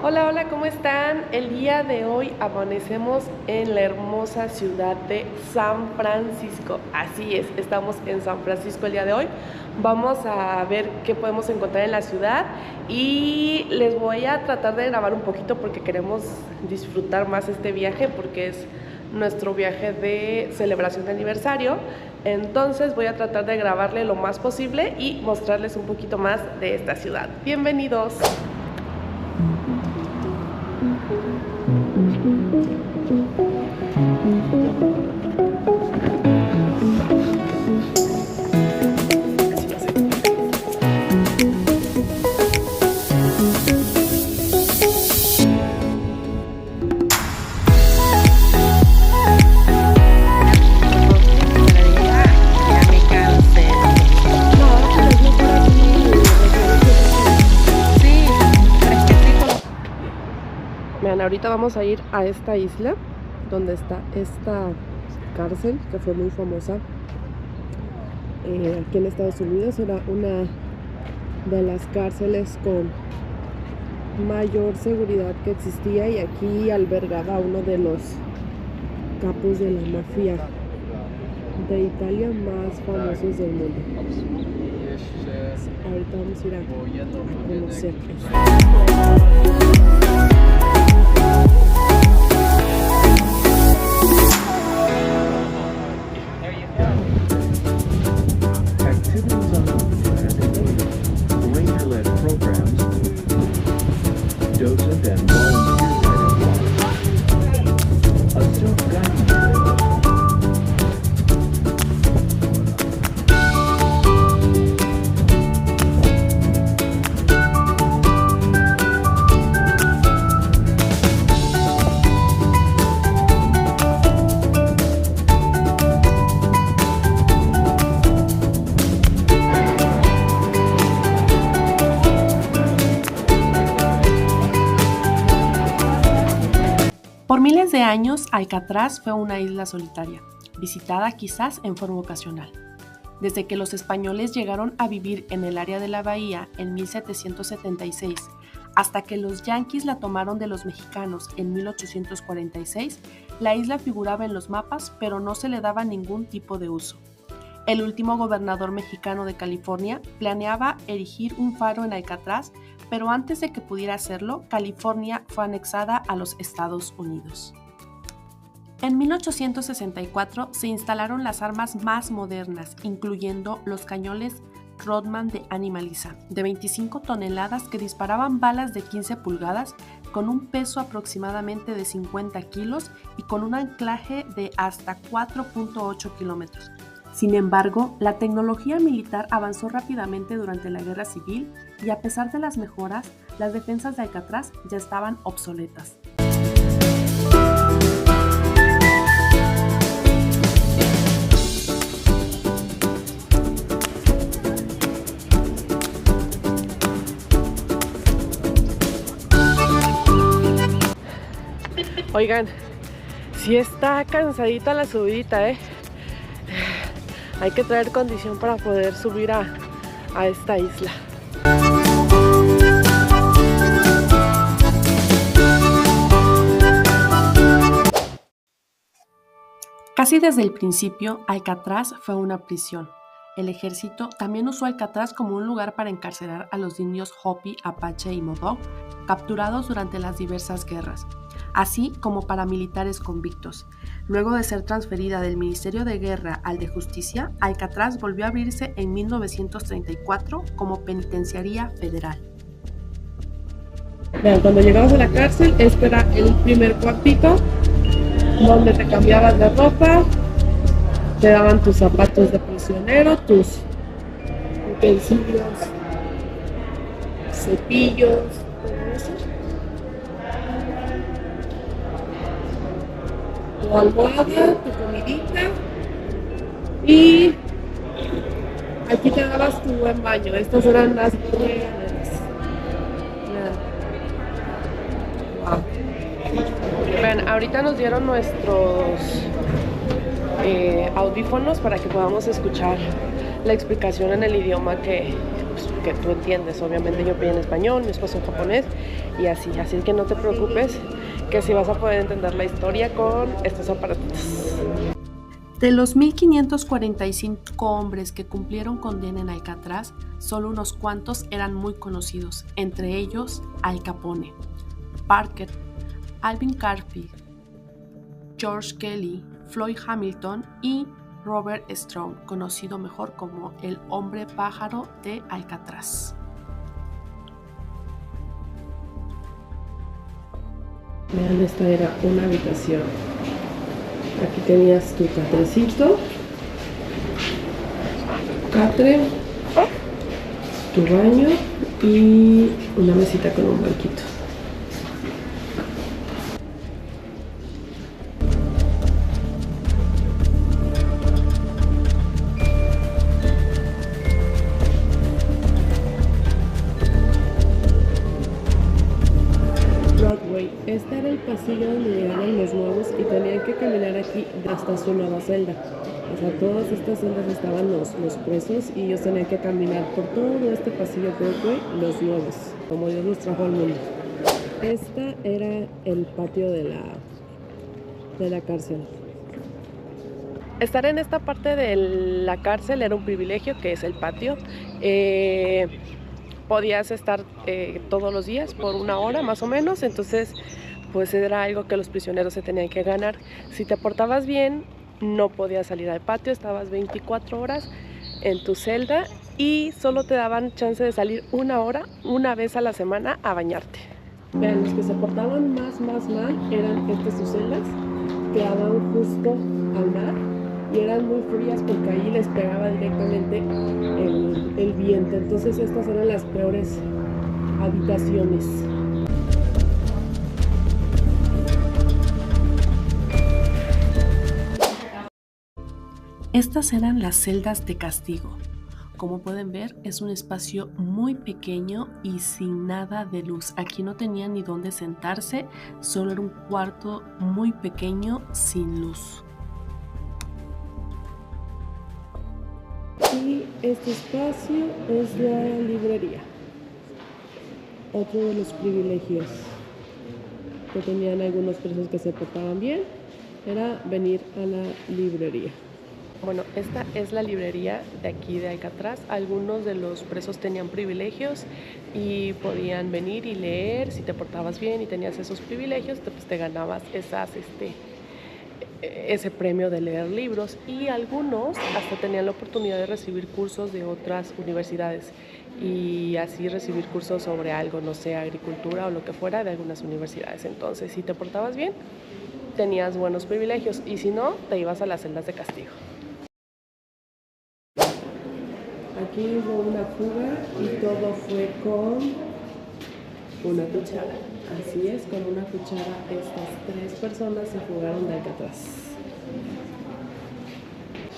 Hola, hola, ¿cómo están? El día de hoy amanecemos en la hermosa ciudad de San Francisco. Así es, estamos en San Francisco el día de hoy. Vamos a ver qué podemos encontrar en la ciudad y les voy a tratar de grabar un poquito porque queremos disfrutar más este viaje porque es nuestro viaje de celebración de aniversario. Entonces voy a tratar de grabarle lo más posible y mostrarles un poquito más de esta ciudad. Bienvenidos. Vean, ahorita vamos a ir a esta isla donde está esta cárcel que fue muy famosa aquí en Estados Unidos. Era una de las cárceles con mayor seguridad que existía y aquí albergaba a uno de los capos de la mafia de Italia más famosos del mundo. Ahorita vamos a ir a conocer esto. Por miles de años, Alcatraz fue una isla solitaria, visitada quizás en forma ocasional. Desde que los españoles llegaron a vivir en el área de la bahía en 1776, hasta que los yanquis la tomaron de los mexicanos en 1846, la isla figuraba en los mapas, pero no se le daba ningún tipo de uso. El último gobernador mexicano de California planeaba erigir un faro en Alcatraz, pero antes de que pudiera hacerlo, California fue anexada a los Estados Unidos. En 1864 se instalaron las armas más modernas, incluyendo los cañones Rodman de Animaliza, de 25 toneladas que disparaban balas de 15 pulgadas con un peso aproximadamente de 50 kilos y con un anclaje de hasta 4.8 kilómetros. Sin embargo, la tecnología militar avanzó rápidamente durante la Guerra Civil y a pesar de las mejoras, las defensas de Alcatraz ya estaban obsoletas. Oigan, sí está cansadita la subidita, Hay que traer condición para poder subir a esta isla. Casi desde el principio, Alcatraz fue una prisión. El ejército también usó Alcatraz como un lugar para encarcelar a los indios Hopi, Apache y Modoc, capturados durante las diversas guerras, así como paramilitares convictos. Luego de ser transferida del Ministerio de Guerra al de Justicia, Alcatraz volvió a abrirse en 1934 como penitenciaría federal. Vean, cuando llegamos a la cárcel, este era el primer cuartito donde te cambiaban de ropa, te daban tus zapatos de prisionero, tus utensilios, cepillos, todo eso. Tu almohada, tu comidita y aquí te dabas tu buen baño. Estas eran las buenas. Wow. Vean, ahorita nos dieron nuestros audífonos para que podamos escuchar la explicación en el idioma que pues, que tú entiendes. Obviamente yo pedí en español, mi esposo en japonés y así que no te preocupes, que sí vas a poder entender la historia con estos aparatitos. De los 1.545 hombres que cumplieron condena en Alcatraz, solo unos cuantos eran muy conocidos, entre ellos Al Capone, Parker, Alvin Carpy, George Kelly, Floyd Hamilton y Robert Strong, conocido mejor como el hombre pájaro de Alcatraz. Vean, esta era una habitación. Aquí tenías tu catrecito, catre, tu baño y una mesita con un banquito. Este era el pasillo donde llegaban los nuevos y tenían que caminar aquí hasta su nueva celda. O sea, todas estas celdas estaban los presos y ellos tenían que caminar por todo este pasillo Broadway, los nuevos, como Dios los trajo al mundo. Esta era el patio de la cárcel. Estar en esta parte de la cárcel era un privilegio, que es el patio. Podías estar todos los días por 1 hora más o menos, entonces pues era algo que los prisioneros se tenían que ganar. Si te portabas bien, no podías salir al patio, estabas 24 horas en tu celda y solo te daban chance de salir 1 hora, una vez a la semana, a bañarte. Vean, los que se portaban más mal eran sus celdas, quedaban justo al mar y eran muy frías porque ahí les pegaba directamente el viento. Entonces estas eran las peores habitaciones. Estas eran las celdas de castigo. Como pueden ver, es un espacio muy pequeño y sin nada de luz. Aquí no tenían ni dónde sentarse, solo era un cuarto muy pequeño sin luz. Y este espacio es la librería. Otro de los privilegios que tenían algunos presos que se portaban bien era venir a la librería. Bueno, esta es la librería de aquí de Alcatraz. Algunos de los presos tenían privilegios y podían venir y leer. Si te portabas bien y tenías esos privilegios, pues te ganabas ese premio de leer libros, y algunos hasta tenían la oportunidad de recibir cursos de otras universidades y así recibir cursos sobre algo, no sé, agricultura o lo que fuera, de algunas universidades. Entonces, si te portabas bien, tenías buenos privilegios, y si no, te ibas a las celdas de castigo. Aquí hubo una fuga y todo fue con una cuchara. Así es, con una cuchara estas 3 personas se fugaron de Alcatraz.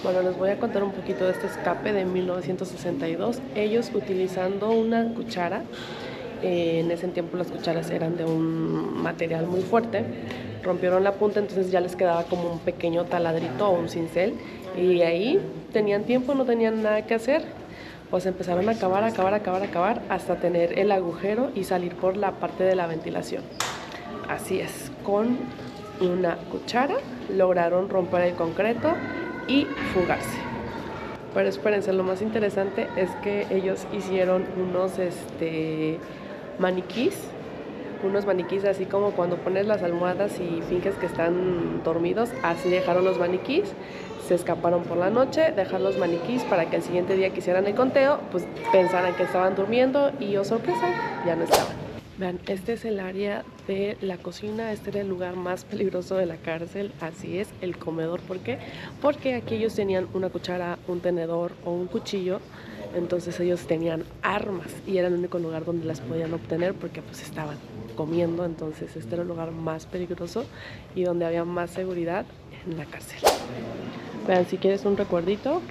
Bueno, les voy a contar un poquito de este escape de 1962. Ellos, utilizando una cuchara, en ese tiempo las cucharas eran de un material muy fuerte, rompieron la punta, entonces ya les quedaba como un pequeño taladrito o un cincel, y ahí tenían tiempo, no tenían nada que hacer, pues empezaron a cavar hasta tener el agujero y salir por la parte de la ventilación. Así es, con una cuchara lograron romper el concreto y fugarse. Pero espérense, lo más interesante es que ellos hicieron unos maniquís, así como cuando pones las almohadas y finges que están dormidos, así dejaron los maniquís. Se escaparon por la noche, dejar los maniquís para que el siguiente día que hicieran el conteo, pues pensaran que estaban durmiendo y, oh sorpresa, ya no estaban. Vean, este es el área de la cocina, este era el lugar más peligroso de la cárcel, así es, el comedor. ¿Por qué? Porque aquí ellos tenían una cuchara, un tenedor o un cuchillo, entonces ellos tenían armas y era el único lugar donde las podían obtener porque pues estaban comiendo. Entonces este era el lugar más peligroso y donde había más seguridad en la cárcel. Vean, si quieres un recuerdito,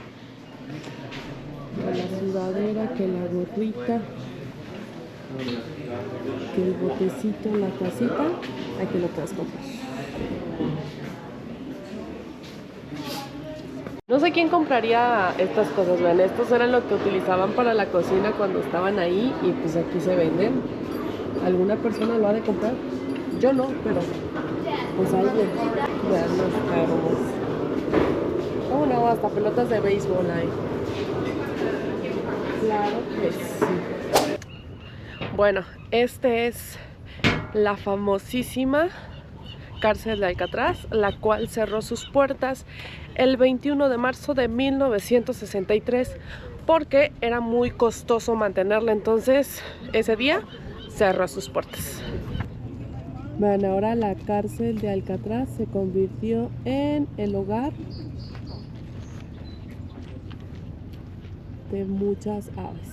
que la sudadera, que la gorrita, que el botecito, la tacita, aquí lo puedes comprar. No sé quién compraría estas cosas, vean, estos eran lo que utilizaban para la cocina cuando estaban ahí y pues aquí se venden. ¿Alguna persona lo ha de comprar? Yo no, pero pues alguien. Vean los carros. Oh no, hasta pelotas de béisbol hay. Claro que sí. Bueno, este es la famosísima cárcel de Alcatraz, la cual cerró sus puertas el 21 de marzo de 1963 porque era muy costoso mantenerla, entonces ese día cerró sus puertas. Bueno, ahora la cárcel de Alcatraz se convirtió en el hogar de muchas aves.